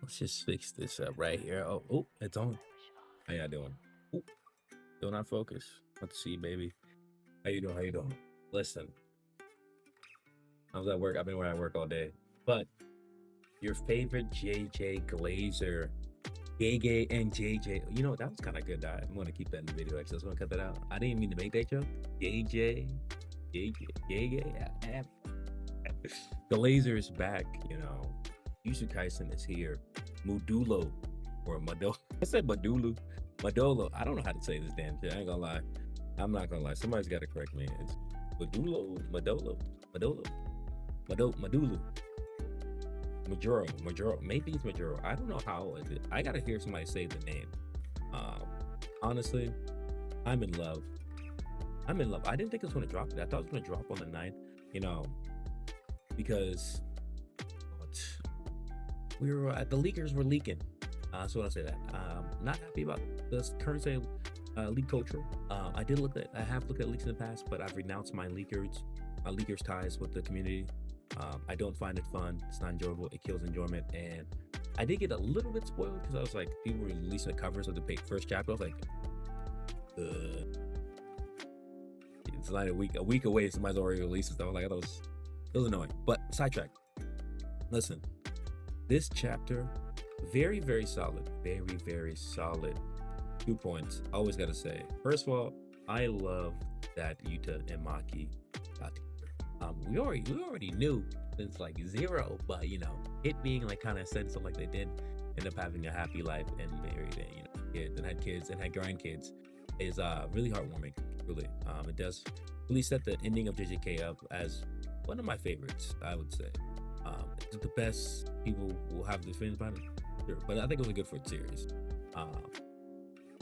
Let's just fix this up right here. Oh, it's on. How y'all doing? Oh, still not focus. Let's see, baby. How you doing? How you doing? Listen, I was at work. I've been at work all day. But your favorite JJ Glazer, Gege and JJ. You know, that was kind of good. I'm going to keep that in the video. Actually, I was going to cut that out. I didn't mean to make that joke. JJ, Gege. Glazer is back, you know. Jujutsu Kaisen is here. Modulo or Madolo. I said Madulu. Madolo. I don't know how to say this damn shit. I ain't gonna lie. I'm not gonna lie. Somebody's gotta correct me. It's Madulo, Madolo, Madulu. Mojuro. Maybe it's Mojuro. I don't know how is it. I gotta hear somebody say the name. Honestly, I'm in love. I didn't think it was gonna drop today. I thought it was gonna drop on the 9th, you know, because we were the leakers were leaking. So I'll say that. Not happy about the current state leak culture. I have looked at leaks in the past, but I've renounced my leakers ties with the community. I don't find it fun. It's not enjoyable. It kills enjoyment. And I did get a little bit spoiled because I was like, people were releasing the covers of the first chapter. I was like, it's like a week away. Somebody's already released it. I was like, it was annoying. But sidetrack. Listen. This chapter, very, very solid. Very, very solid. 2 points. Always gotta say. First of all, I love that Yuta and Maki got together. We already knew since like 0, but you know, it being like kind of said something like they did end up having a happy life and married and, you know, kids and had grandkids is really heartwarming. Really, it does really set the ending of JJK up as one of my favorites, I would say. It's the best. People will have the feelings about it, sure, but I think it was a good for the series.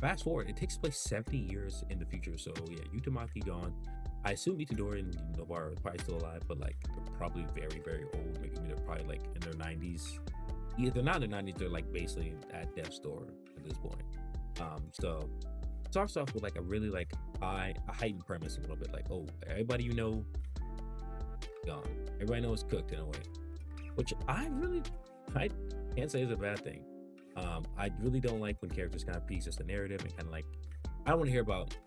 Fast forward, it takes place 70 years in the future, so yeah, Yutamaki gone. I assume Itadori and Nobara are probably still alive, but like they're probably very, very old. Maybe they're probably like in their 90s. Yeah, they're not in their 90s. They're like basically at death's door at this point. So it starts off with like a really like a heightened premise a little bit, like, oh, everybody you know gone. Everybody knows cooked in a way. Which I can't say is a bad thing. I really don't like when characters kind of piece just the narrative and kind of like, I don't want to hear about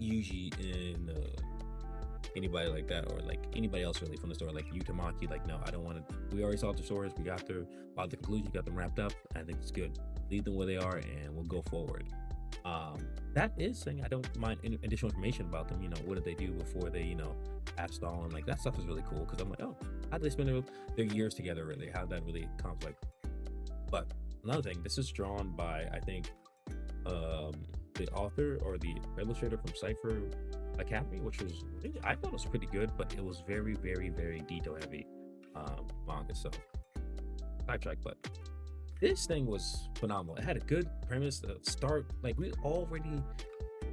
Yuji and anybody like that, or like anybody else really from the story, like Yutamaki. Like, no, I don't want to. We already saw the stories. We got through a lot of the conclusions, got them wrapped up. I think it's good. Leave them where they are, and we'll go forward. That is saying I don't mind additional information about them. You know, what did they do before they, you know, passed on? Like that stuff is really cool because I'm like, oh, how did they spend their years together? Really, how did that really conflict? But another thing, this is drawn by I think the author or the illustrator from Cypher Academy, which was I thought it was pretty good, but it was very, very, very detail heavy manga. So sidetrack, but this thing was phenomenal. It had a good premise to start. Like I feel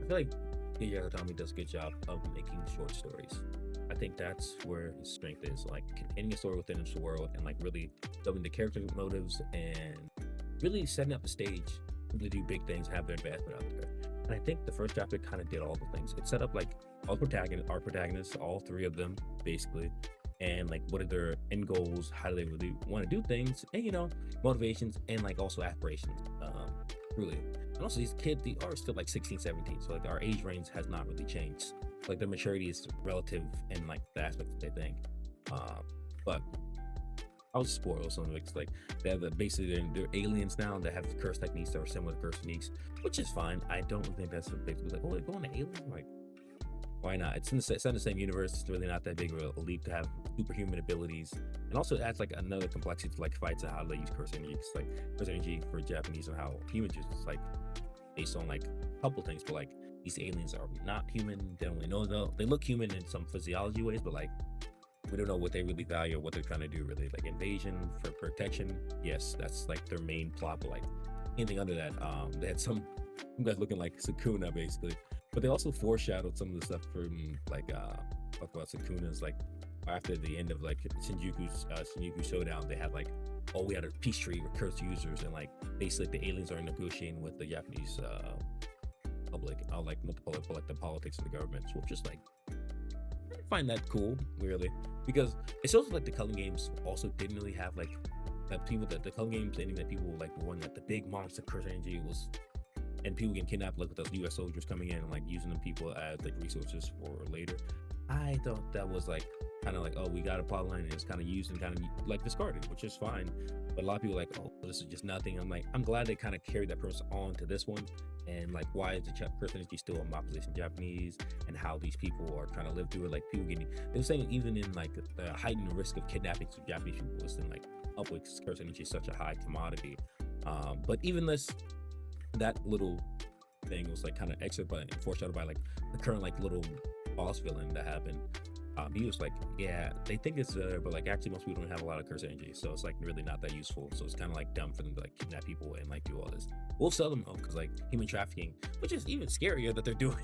like Gege Akutami does a good job of making short stories. I think that's where his strength is, like containing a story within his world and like really building the character motives and really setting up the stage to do big things, have their advancement out there. And I think the first chapter kind of did all the things. It set up like our protagonists, all 3 of them basically, and like what are their end goals, how do they really want to do things, and you know, motivations and like also aspirations. Really. And also these kids, they are still like 16, 17, so like our age range has not really changed. Like their maturity is relative in like the aspects that they think. But I'll spoil some of it. Like they have basically they're aliens now that have curse techniques that are similar to curse techniques, which is fine. I don't think that's a big like, oh, they're going to alien? Like, why not? It's in the same universe. It's really not that big of a leap to have superhuman abilities, and also it adds like another complexity to like fights and how they use curse energy. It's like curse energy for Japanese and how humans use it's like based on like a couple things, but like these aliens are not human. They don't really know though. They look human in some physiology ways, but like we don't know what they really value or what they're trying to do really. Like invasion for protection, yes, that's like their main plot, but like anything under that, they had some guys looking like Sukuna basically. But they also foreshadowed some of the stuff from like talk about Sukuna's like after the end of like Shinjuku Showdown, they had like, oh, we had a peace treaty with cursed users, and like basically the aliens are negotiating with the Japanese public, like not the public, but like the politics of the government. So just like I find that cool, really, because it shows like the Culling games also didn't really have like that people that the Code game saying that people like were wanting like the big monster curse energy was, and people getting kidnapped like with those U.S. soldiers coming in and like using them people as like resources for later. I thought that was like kind of like, oh, we got a plot line and it's kind of used and kind of like discarded, which is fine. But a lot of people are like, oh, this is just nothing. I'm like, I'm glad they kind of carried that person on to this one. And like, why is the person energy still in my position Japanese, and how these people are trying to live through it? Like people getting, they were saying even in like the heightened risk of kidnapping to Japanese people was in like upwards curse energy is such a high commodity. But even this, that little thing was like kind of extra by and foreshadowed by like the current like little boss villain that happened. He was like, yeah, they think it's there, but like actually most people don't have a lot of curse energy, so it's like really not that useful. So it's kind of like dumb for them to like kidnap people and like do all this. We'll sell them though, because like human trafficking, which is even scarier that they're doing.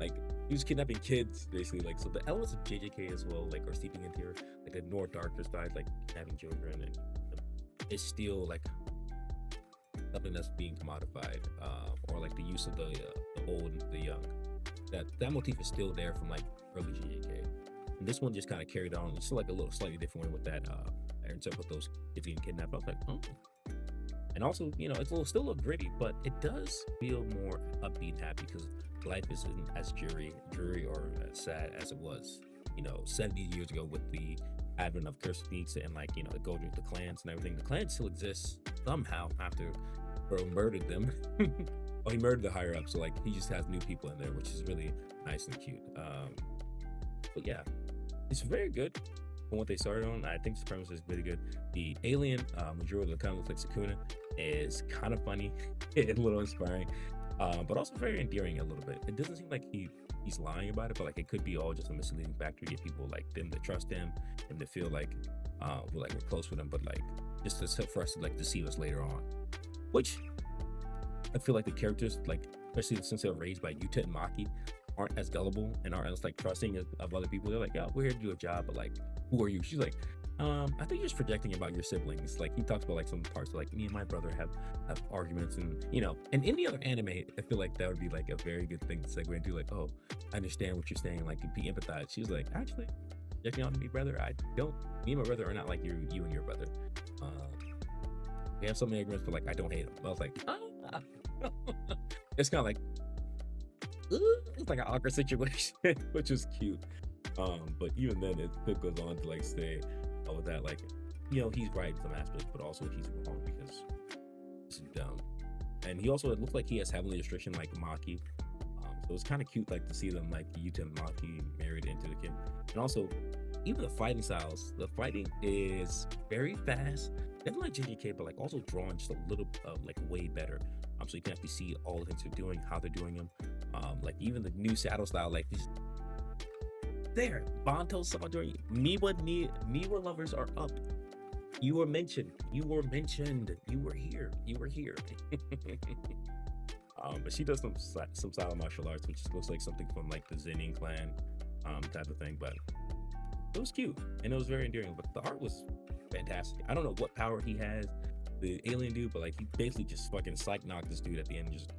Like he was kidnapping kids basically. Like so the elements of JJK as well like are seeping into here, like the more darker side, like kidnapping children, and it's still like something that's being commodified, or like the use of the old and the young. That motif is still there from like early JJK, and this one just kind of carried on. It's still like a little slightly different way with that. Except with those kids getting kidnapped, I was like, oh. And also, you know, it's still a little gritty, but it does feel more upbeat and happy because life isn't as dreary or as sad as it was, you know, 70 years ago with the advent of curse techniques and like, you know, the golden the clans and everything. The clan still exists somehow after Bro murdered them. Oh, he murdered the higher up, so like he just has new people in there, which is really nice and cute. But yeah, it's very good from what they started on. I think the premise is really good. The alien mojuro that kind of looks like Sukuna is kind of funny and a little inspiring, but also very endearing a little bit. It doesn't seem like he's lying about it, but like it could be all just a misleading factor to get people like them to trust him and to feel like we're close with him, but like just for us to like deceive us later on, which I feel like the characters, like especially since they were raised by Yuta and Maki, aren't as gullible and aren't as like trusting of other people. They're like, yeah, we're here to do a job, but like, who are you? She's like, I think you're just projecting about your siblings. Like he talks about like some parts like me and my brother have arguments, and you know, in any other anime, I feel like that would be like a very good thing to segue into. Like, oh, I understand what you're saying, like be empathized. She's like, actually, projecting on me, brother. I don't. Me and my brother are not like you and your brother. We have some arguments, but like I don't hate him. I was like, it's kind of like, it's like an awkward situation, which is cute. But even then, it still goes on to like say, with that, like, you know, he's right in some aspects, but also he's wrong because this is dumb. And he also, it looks like he has heavenly restriction like Maki. So it's kind of cute, like to see them like Yuta and Maki married into the kid. And also, even the fighting styles, the fighting is very fast. Definitely like JJK, but like also drawn just a little like way better. So you can actually see all the things they're doing, how they're doing them. Like even the new saddle style, like these there, Banto Samadori, Miwa lovers are up. You were mentioned. You were here. But she does some style of martial arts, which looks like something from like the Zenin clan type of thing. But it was cute and it was very endearing. But the art was fantastic. I don't know what power he has, the alien dude, but like he basically just fucking psych knocked this dude at the end and just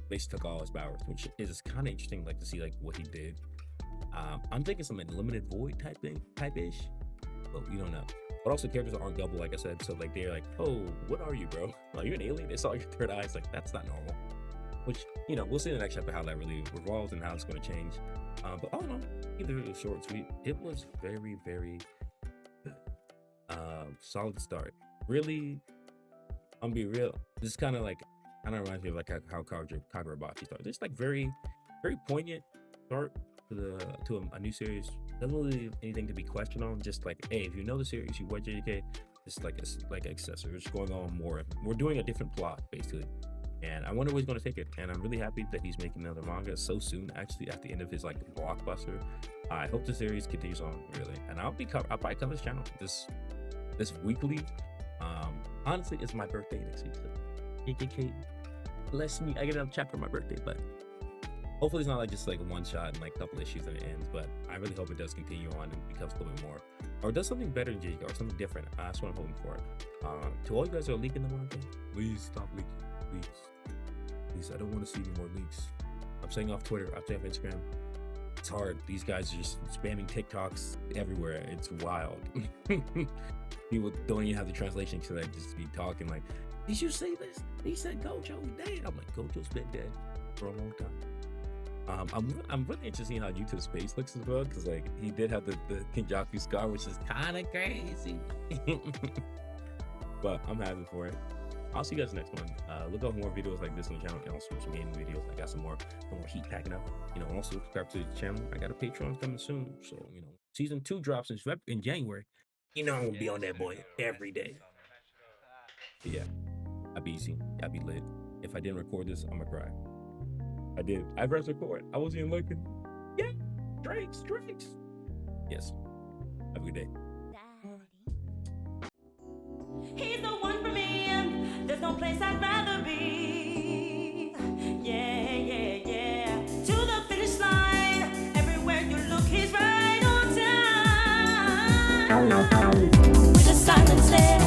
basically took all his powers, which is kind of interesting, like to see like what he did. I'm thinking some unlimited void type-ish, but we don't know. But also characters aren't double, like I said, so like they're like, oh, what are you, bro? Like you're an alien, it's all your third eye. It's like that's not normal. Which, you know, we'll see in the next chapter how that really revolves and how it's going to change. But all in all, either it was short and sweet, it was very, very good. Solid start. Really, I'm be real. This is kind of reminds me of like how Kagurabachi started. It's like very, very poignant start to a new series. Doesn't really anything to be questioned on. Just like, hey, if you know the series, you watch JJK, it's like accessories going on more. We're doing a different plot basically, and I wonder where he's going to take it. And I'm really happy that he's making another manga so soon. Actually, at the end of his like blockbuster, I hope the series continues on really. And I'll probably cover this channel this weekly. Honestly, it's my birthday next week. So JJK, bless me. I get another chapter on my birthday, but hopefully it's not like just like one shot and like a couple issues and it ends. But I really hope it does continue on and becomes a little bit more, or does something better than JJK or something different. That's what I'm hoping for. To all you guys who are leaking the manga, please stop leaking. Please, I don't want to see any more leaks. I'm saying off Twitter, I'm saying off Instagram. it's hard. These guys are just spamming TikToks everywhere. It's wild. People don't even have the translation to like just be talking like, did you see this? He said Gojo's dead. I'm like, Gojo's been dead for a long time. I'm really interested in how YouTube's face looks as well, because like he did have the Kenjaku scar, which is kind of crazy. But I'm happy for it. I'll see you guys next one. Look up more videos like this on the channel, and also some gaming videos. I got some more heat packing up. You know, also subscribe to the channel. I got a Patreon coming soon, so you know, season 2 drops in January. You know, I'm gonna be on that boy every day. But yeah, I'd be easy. I'd be lit. If I didn't record this, I'm gonna cry. I did. I pressed record. I wasn't even looking. Yeah, Drakes. Yes. Have a good day. He's the one for me. There's no place I'd rather be. Yeah. To the finish line. Everywhere you look, he's right on time. With the silence there.